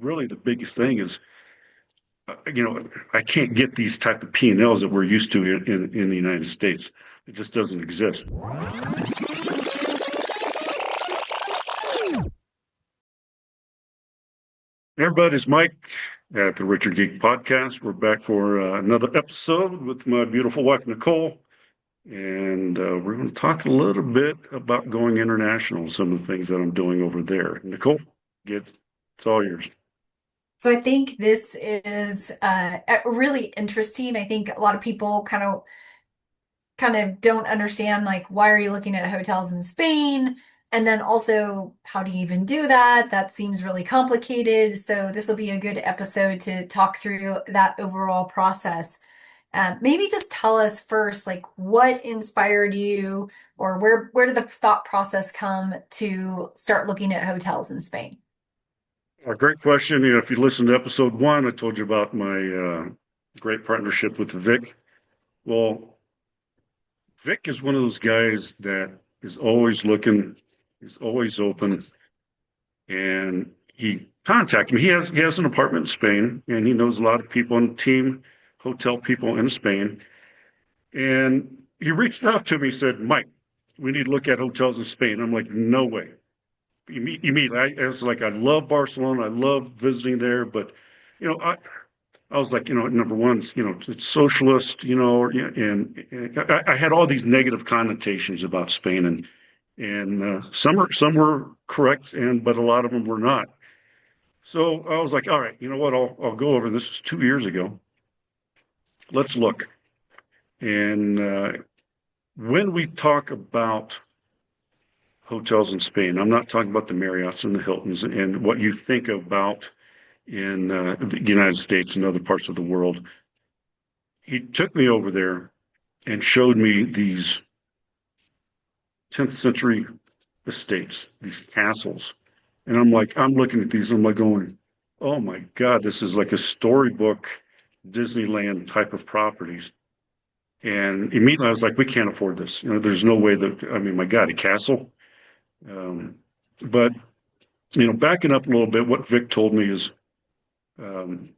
really the biggest thing is, I can't get these type of P&Ls that we're used to in the United States. It just doesn't exist. Hey everybody, it's Mike at the Richer Geek Podcast. We're back for another episode with my beautiful wife, Nichole. And we're going to talk a little bit about going international, some of the things that I'm doing over there. Nichole, it's all yours. So I think this is really interesting. I think a lot of people kind of don't understand like why are you looking at hotels in Spain? And then also how do you even do that? That seems really complicated. So this will be a good episode to talk through that overall process. Maybe just tell us first, like what inspired you or where did the thought process come to start looking at hotels in Spain? A great question. If you listened to episode one, I told you about my great partnership with Vic. Well, Vic is one of those guys that is always looking, he's always open, and he contacted me. He has an apartment in Spain, and he knows a lot of people on the team, hotel people in Spain. And he reached out to me, said, Mike, we need to look at hotels in Spain. I'm like, no way. I was like, I love Barcelona. I love visiting there, but I was like, number one, it's socialist, and I had all these negative connotations about Spain, and some were correct, but a lot of them were not. So I was like, all right, you know what? I'll go over this. Was 2 years ago. Let's look. And when we talk about hotels in Spain, I'm not talking about the Marriotts and the Hiltons and what you think about in the United States and other parts of the world. He took me over there and showed me these 10th century estates, these castles. And I'm looking at these, I'm like going, oh my God, this is like a storybook Disneyland type of properties. And immediately I was like, we can't afford this. There's no way that, I mean, my God, a castle. Um, but, backing up a little bit, what Vic told me is um,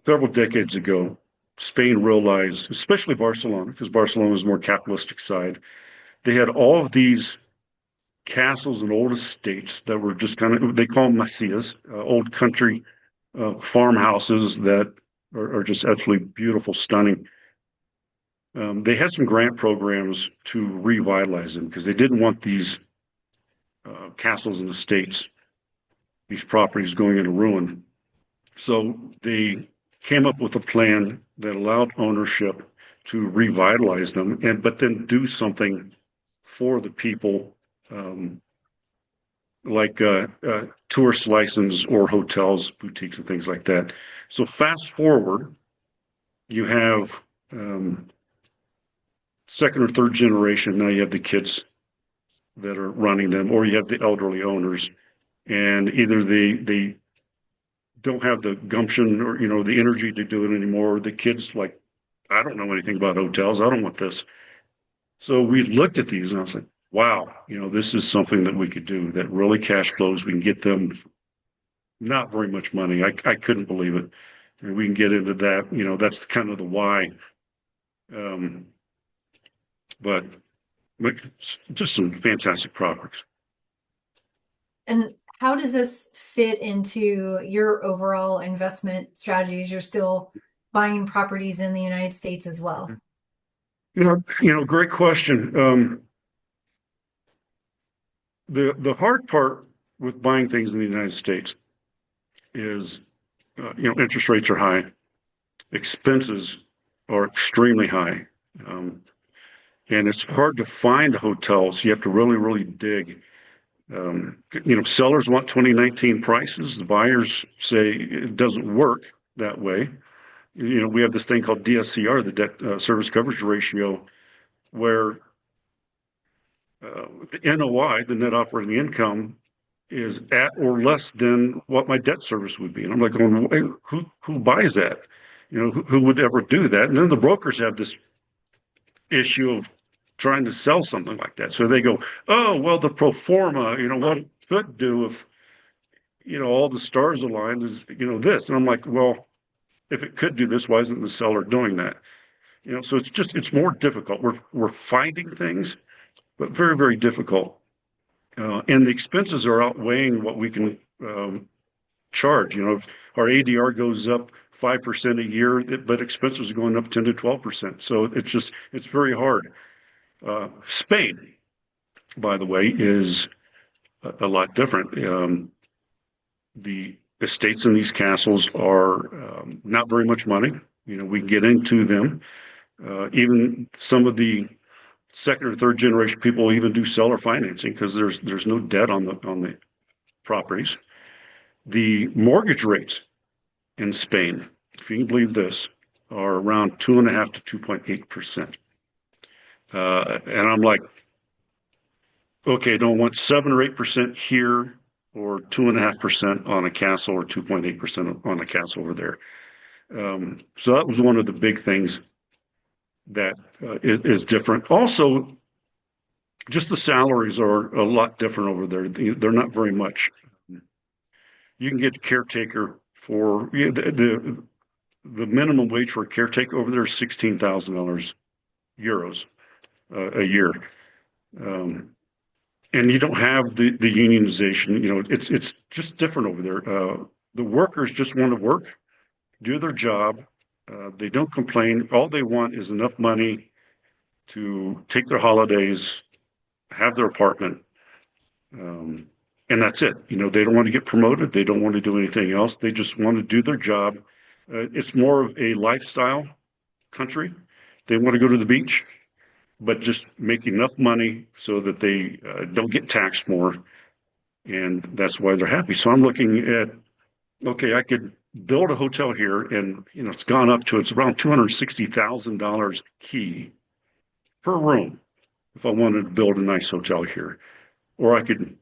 several decades ago, Spain realized, especially Barcelona, because Barcelona is more capitalistic side, they had all of these castles and old estates that were just kind of, they call them macias, old country farmhouses that are just absolutely beautiful, stunning. They had some grant programs to revitalize them because they didn't want these castles and estates, these properties going into ruin. So they came up with a plan that allowed ownership to revitalize them, but then do something for the people, like tourist license or hotels, boutiques, and things like that. So fast forward, you have second or third generation. Now you have the kids that are running them, or you have the elderly owners, and either they don't have the gumption or the energy to do it anymore. Or the kids like, I don't know anything about hotels. I don't want this. So we looked at these and I was like, wow, this is something that we could do that really cash flows. We can get them not very much money. I couldn't believe it. And we can get into that. That's kind of the why. Um, but just some fantastic properties. And how does this fit into your overall investment strategies? You're still buying properties in the United States as well. Yeah, great question. The hard part with buying things in the United States is, interest rates are high, expenses are extremely high, and it's hard to find hotels. You have to really, really dig. Sellers want 2019 prices. The buyers say it doesn't work that way. We have this thing called DSCR, the debt service coverage ratio, where the NOI, the net operating income, is at or less than what my debt service would be. And I'm like, going, who buys that? Who would ever do that? And then the brokers have this issue of trying to sell something like that. So they go, oh, well, the pro forma, what it could do if all the stars aligned is, this. And I'm like, well, if it could do this, why isn't the seller doing that? So it's more difficult. We're finding things, but very, very difficult. And the expenses are outweighing what we can charge. Our ADR goes up 5% a year, but expenses are going up 10 to 12%. So it's very hard. Spain, by the way, is a lot different. The estates in these castles are not very much money. We can get into them. Even some of the second or third generation people even do seller financing because there's no debt on the properties. The mortgage rates in Spain, if you can believe this, are around 2.5 to 2.8%. And I'm like, okay, don't want 7 or 8% here, or 2.5% on a castle, or 2.8% on a castle over there. So that was one of the big things that is different. Also, just the salaries are a lot different over there. They're not very much. You can get a caretaker for the minimum wage for a caretaker over there is €16,000 a year. And you don't have the unionization. It's just different over there. The workers just want to work, do their job. They don't complain. All they want is enough money to take their holidays, have their apartment, and that's it. They don't want to get promoted. They don't want to do anything else. They just want to do their job. It's more of a lifestyle country. They want to go to the beach, but just make enough money so that they don't get taxed more. And that's why they're happy. So I'm looking at, okay, I could build a hotel here, and it's gone up to, it's around $260,000 key per room if I wanted to build a nice hotel here. Or I could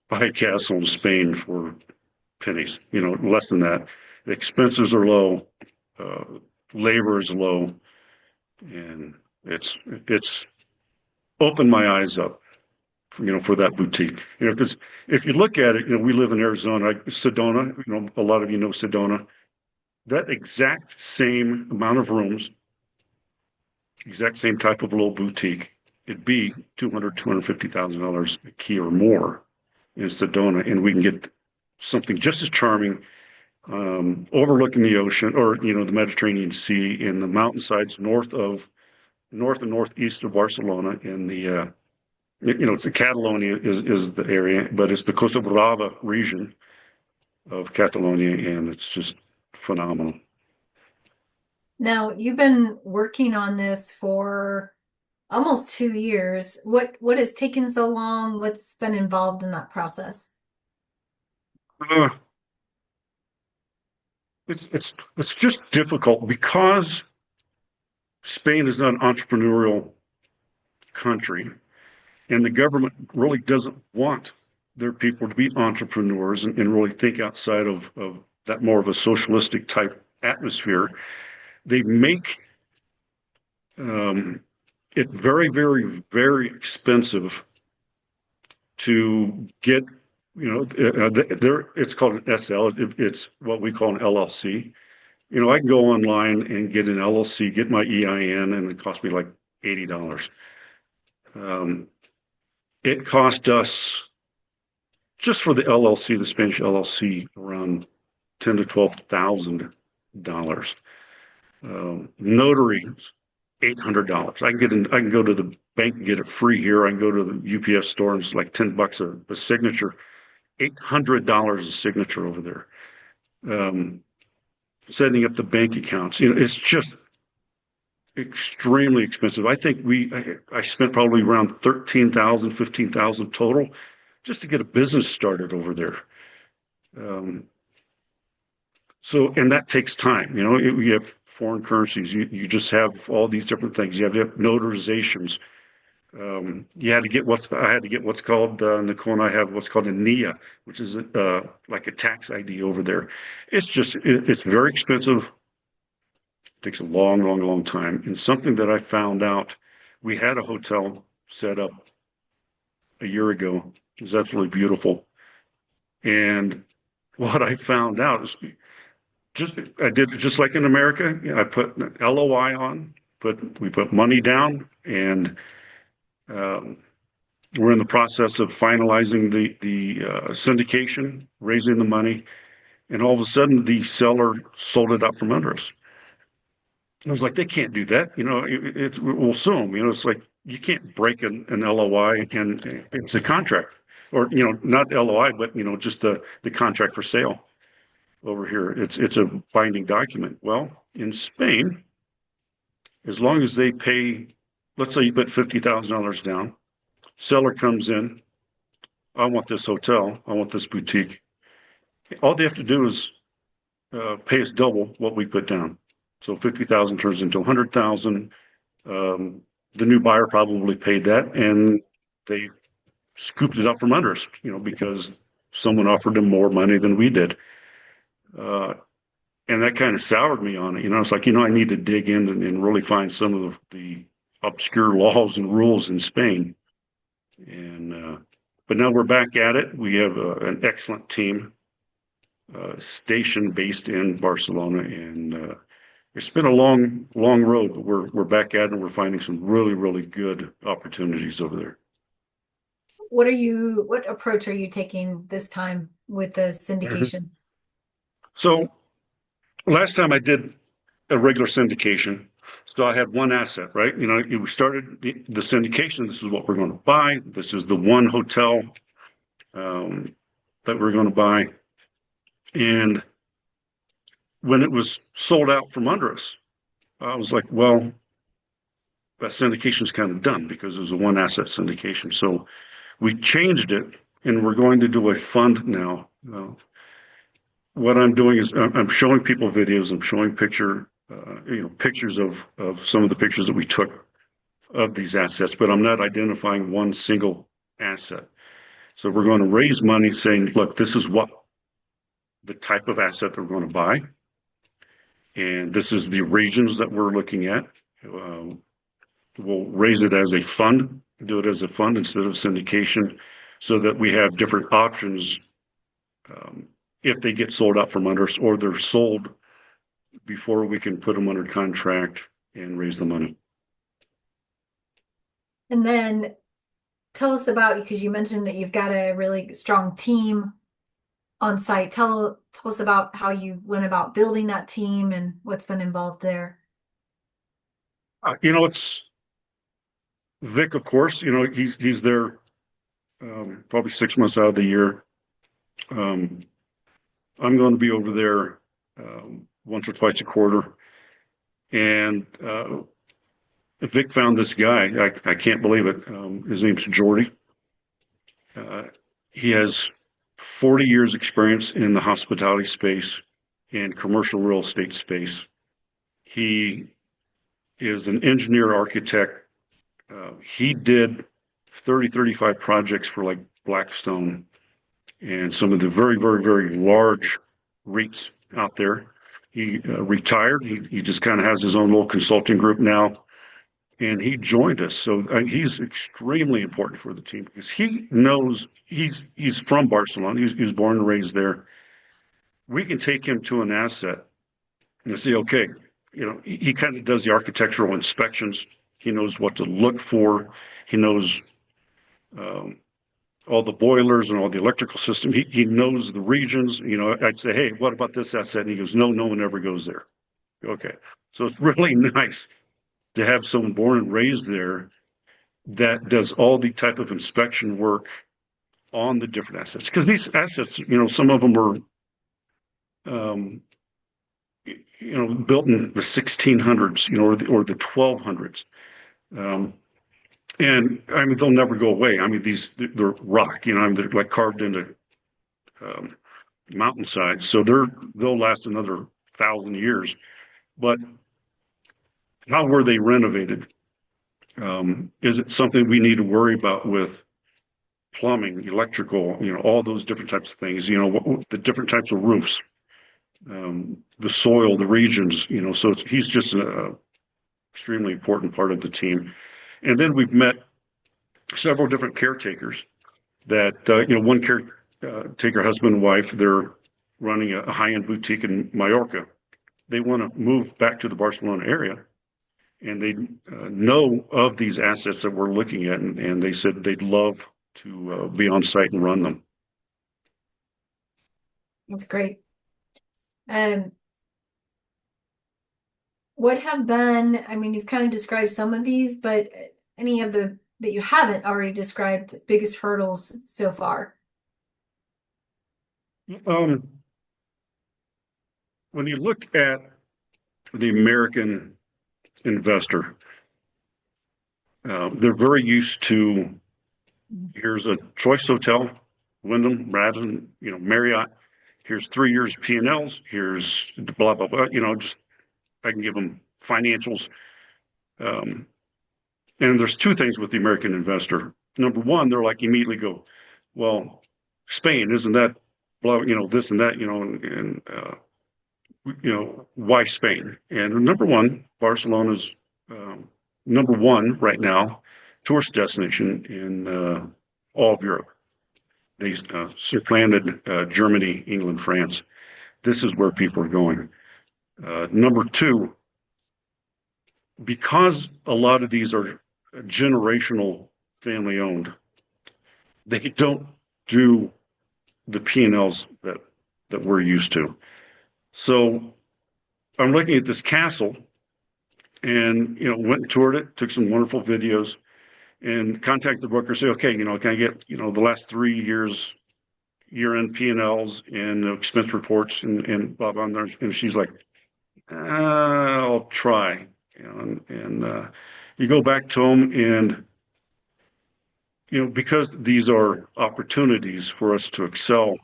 buy a castle in Spain for pennies, less than that. The expenses are low, uh, labor is low, and it's opened my eyes up, for that boutique. Because if you look at it, we live in Arizona, Sedona. A lot of you know Sedona. That exact same amount of rooms, exact same type of little boutique, it'd be $250,000 a key or more in Sedona, and we can get something just as charming, overlooking the ocean, or the Mediterranean Sea, in the mountainsides north and northeast of Barcelona. In the it's the Catalonia is the area, but it's the Costa Brava region of Catalonia, and it's just phenomenal. Now, you've been working on this for almost 2 years. What has taken so long? What's been involved in that process? Uh, it's just difficult because Spain is not an entrepreneurial country, and the government really doesn't want their people to be entrepreneurs and really think outside of that more of a socialistic type atmosphere. They make it very, very, very expensive to get, it's called an SL. It's what we call an LLC. I can go online and get an LLC, get my EIN, and it cost me like $80. It cost us, just for the LLC, the Spanish LLC, around $10,000 to $12,000. Notary, $800. I can go to the bank and get it free here. I can go to the UPS store and it's like $10 a signature. $800 a signature over there. Setting up the bank accounts, it's just extremely expensive. I think I spent probably around 13,000, 15,000 total just to get a business started over there. And that takes time. You have foreign currencies. You just have all these different things. You have notarizations. I had to get what's called, Nicole and I have what's called a NIA, which is like a tax ID over there. It's very expensive. It takes a long, long, long time. And something that I found out, we had a hotel set up a year ago. It was absolutely beautiful. And what I found out is I did it just like in America. I put an LOI on, we put money down, and um, we're in the process of finalizing the syndication, raising the money, and all of a sudden the seller sold it out from under us. And I was like, they can't do that. We'll sue them. It's like you can't break an LOI, and it's a contract, or not LOI, but just the contract for sale over here. It's a binding document. Well, in Spain, as long as they pay, let's say you put $50,000 down, seller comes in, I want this hotel, I want this boutique. All they have to do is pay us double what we put down. So 50,000 turns into 100,000. The new buyer probably paid that, and they scooped it up from under us, because someone offered them more money than we did. And that kind of soured me on it. It's like, I need to dig in and really find some of the obscure laws and rules in Spain. But now we're back at it. We have an excellent team, station based in Barcelona, and it's been a long, long road, but we're back at it, and we're finding some really, really good opportunities over there. What approach are you taking this time with the Mhm. syndication? So last time I did a regular syndication, so I had one asset, right? We started the syndication. This is what we're going to buy. This is the one hotel that we're going to buy. And when it was sold out from under us, I was like, well, that syndication is kind of done because it was a one asset syndication. So we changed it, and we're going to do a fund now. What I'm doing is I'm showing people videos. I'm showing pictures of some of the pictures that we took of these assets, but I'm not identifying one single asset. So we're going to raise money saying, look, this is what the type of asset that we're going to buy, and this is the regions that we're looking at. We'll raise it as a fund, do it as a fund instead of syndication, so that we have different options if they get sold out from under us, or they're sold before we can put them under contract and raise the money. And then tell us about, because you mentioned that you've got a really strong team on site. Tell us about how you went about building that team and what's been involved there. It's Vic, of course. He's there probably 6 months out of the year. I'm going to be over there once or twice a quarter. And Vic found this guy. I can't believe it. His name's Jordy. He has 40 years experience in the hospitality space and commercial real estate space. He is an engineer architect. He did 35 projects for like Blackstone and some of the very, very, very large REITs out there. He retired. He just kind of has his own little consulting group now, and he joined us. So he's extremely important for the team because he knows he's from Barcelona. He was born and raised there. We can take him to an asset and say, okay, he kind of does the architectural inspections. He knows what to look for. He knows all the boilers and all the electrical system. He knows the regions. I'd say, hey, what about this asset? And he goes, no one ever goes there. Okay. So it's really nice to have someone born and raised there that does all the type of inspection work on the different assets. Because these assets, some of them were, built in the 1600s, or the 1200s. And I mean, they'll never go away. I mean, they're rock, they're like carved into mountainsides. So they'll last another 1,000 years. But how were they renovated? Is it something we need to worry about with plumbing, electrical, all those different types of things, the different types of roofs, the soil, the regions, so he's just an extremely important part of the team. And then we've met several different caretakers that, one caretaker, husband and wife, they're running a high-end boutique in Mallorca. They want to move back to the Barcelona area, and they know of these assets that we're looking at, and they said they'd love to be on site and run them. That's great. Um, what have been, I mean, you've kind of described some of these, but any of the that you haven't already described, biggest hurdles so far? Um, when you look at the American investor, they're very used to, here's a choice hotel, Wyndham, Radisson, Marriott. Here's 3 years P&Ls. Here's blah, blah, blah. Just I can give them financials. Um, and there's two things with the American investor. Number one, they're like immediately go, well, Spain, isn't that blah, this and that, why Spain? And number one, Barcelona's number one right now tourist destination in all of Europe. They supplanted Germany, England, France. This is where people are going. Number two, because a lot of these are generational family owned, they don't do the P&Ls that we're used to. So I'm looking at this castle and, went and toured it, took some wonderful videos, and contacted the broker, say, okay, can I get, the last 3 years year-end P&Ls and expense reports and blah, blah, blah. And she's like, I'll try. And you go back to them and, because these are opportunities for us to excel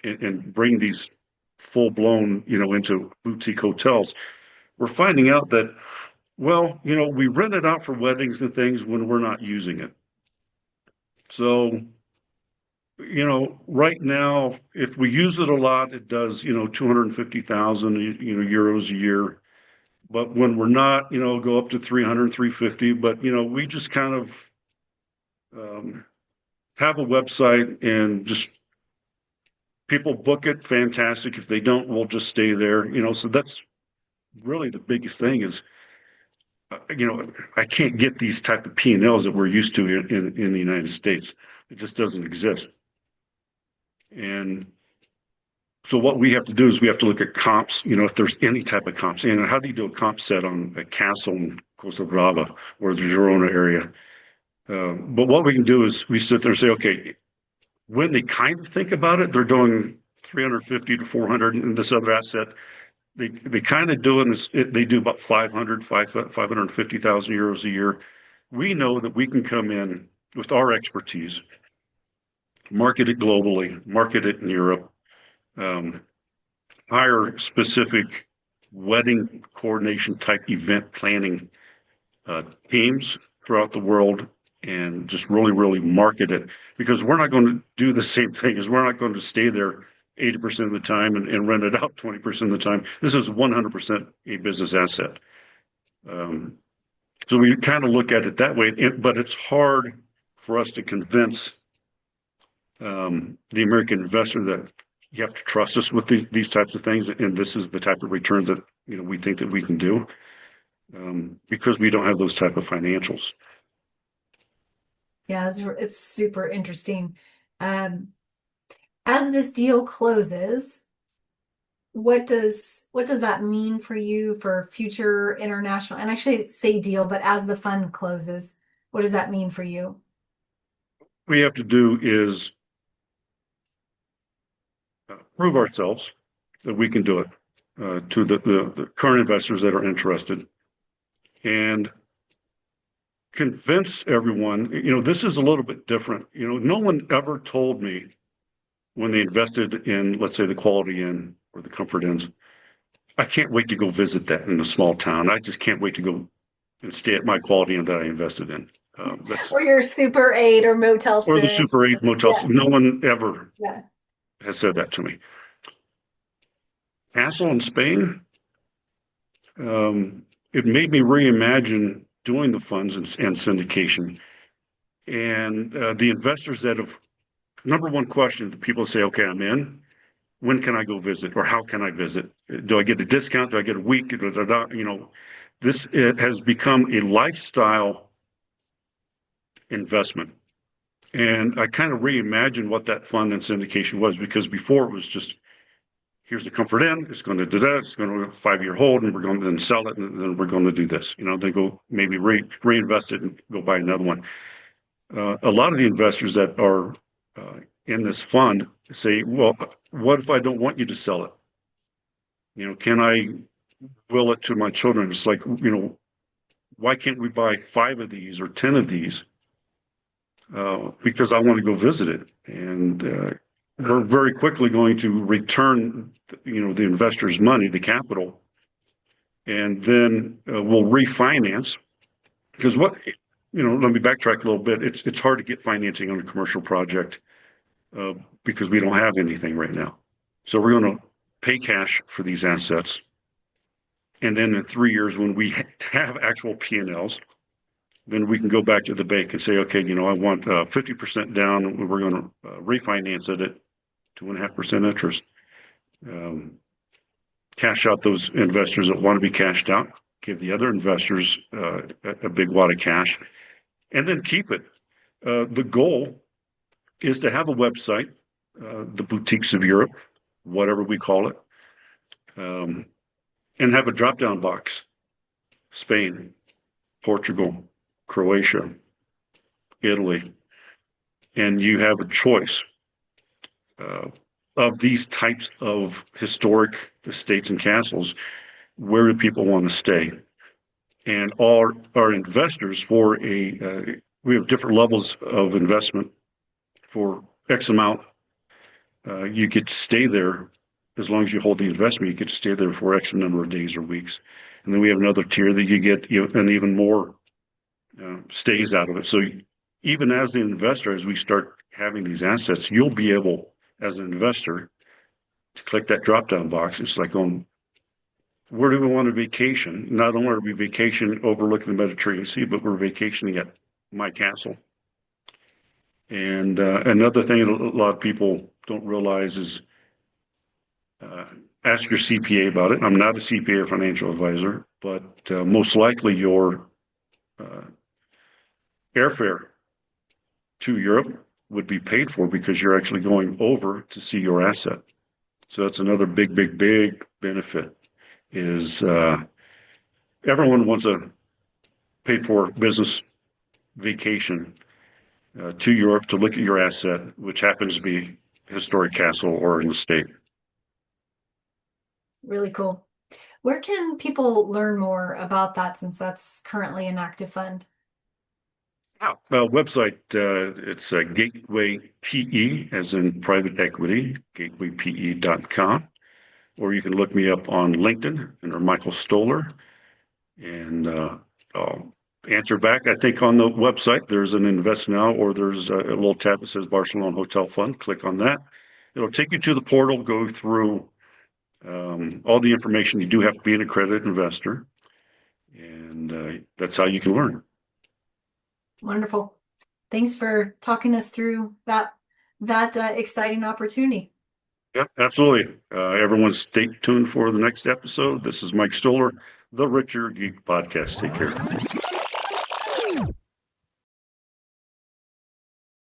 and bring these full-blown, into boutique hotels, we're finding out that, well, we rent it out for weddings and things when we're not using it. So, right now, if we use it a lot, it does, 250,000, euros a year. But when we're not, go up to 300, 350. But, we just kind of have a website and just people book it, fantastic. If they don't, we'll just stay there. So that's really the biggest thing is, I can't get these type of P&Ls that we're used to in the United States. It just doesn't exist. And so what we have to do is we have to look at comps, if there's any type of comps. And how do you do a comp set on a castle in Costa Brava or the Girona area? But what we can do is we sit there and say, okay, when they kind of think about it, they're doing 350 to 400 in this other asset. They kind of do it. They do about 550,000 euros a year. We know that we can come in with our expertise, market it globally, market it in Europe, hire specific wedding coordination type event planning teams throughout the world, and just really, really market it, because we're not going to do the same thing as we're not going to stay there 80% of the time and rent it out 20% of the time. This is 100% a business asset. So we kind of look at it that way, but it's hard for us to convince the American investor that you have to trust us with these types of things, and this is the type of returns that we think that we can do, because we don't have those type of financials. Yeah, it's super interesting. As this deal closes, what does that mean for you for future international? And I should say deal, but as the fund closes, what does that mean for you? What we have to do is prove ourselves that we can do it to the current investors that are interested, and convince everyone, this is a little bit different. No one ever told me when they invested in, let's say, the Quality Inn or the Comfort Inns, I can't wait to go visit that in the small town. I just can't wait to go and stay at my Quality Inn that I invested in. Or your Super 8 or Motel Or the 6. Super 8 motels. Yeah, No one ever yeah. has said that to me. Castle in Spain, it made me reimagine doing the funds and syndication. And the investors that have, number one question, the people say, okay, I'm in. when can I go visit, or how can I visit? Do I get a discount? Do I get a week? This it has become a lifestyle investment. And I kind of reimagined what that fund and syndication was, because before it was just, here's the comfort in, it's going to do that, it's going to 5 year hold, and we're going to then sell it, and then we're going to do this. Then go maybe reinvest it and go buy another one. A lot of the investors that are in this fund say, well, what if I don't want you to sell it? Can I will it to my children? It's like, why can't we buy 5 of these or 10 of these? Because I want to go visit it. And we're very quickly going to return, the investor's money, the capital, and then we'll refinance. Because let me backtrack a little bit. It's hard to get financing on a commercial project because we don't have anything right now. So we're going to pay cash for these assets. And then in 3 years, when we have actual P&Ls, then we can go back to the bank and say, okay, I want 50% down. We're going to refinance it at 2.5% interest. Cash out those investors that want to be cashed out, give the other investors a big wad of cash, and then keep it. The goal is to have a website, the Boutiques of Europe, whatever we call it, and have a drop-down box. Spain, Portugal, Croatia, Italy, and you have a choice of these types of historic estates and castles. Where do people want to stay? And all our investors we have different levels of investment. For X amount, you get to stay there. As long as you hold the investment, you get to stay there for X number of days or weeks. And then we have another tier that you get an even more stays out of it. So even as the investor, as we start having these assets, you'll be able, as an investor, to click that drop-down box. It's like going, where do we want to vacation? Not only are we vacation overlooking the Mediterranean Sea, but we're vacationing at my castle. And another thing that a lot of people don't realize is ask your CPA about it. I'm not a CPA or financial advisor, but most likely your airfare to Europe would be paid for because you're actually going over to see your asset. So that's another big, big, big benefit is everyone wants a paid for business vacation to Europe to look at your asset, which happens to be a historic castle or an estate. Really cool. Where can people learn more about that since that's currently an active fund? Website, it's Gateway PE, as in private equity, gatewaype.com. Or you can look me up on LinkedIn under Michael Stohler, and I'll answer back. I think on the website there's an Invest Now, or there's a little tab that says Barcelona Hotel Fund. Click on that. It'll take you to the portal, go through all the information. You do have to be an accredited investor, and that's how you can learn. Wonderful. Thanks for talking us through that exciting opportunity. Yep, absolutely. Everyone stay tuned for the next episode. This is Mike Stohler, the Richer Geek Podcast. Take care.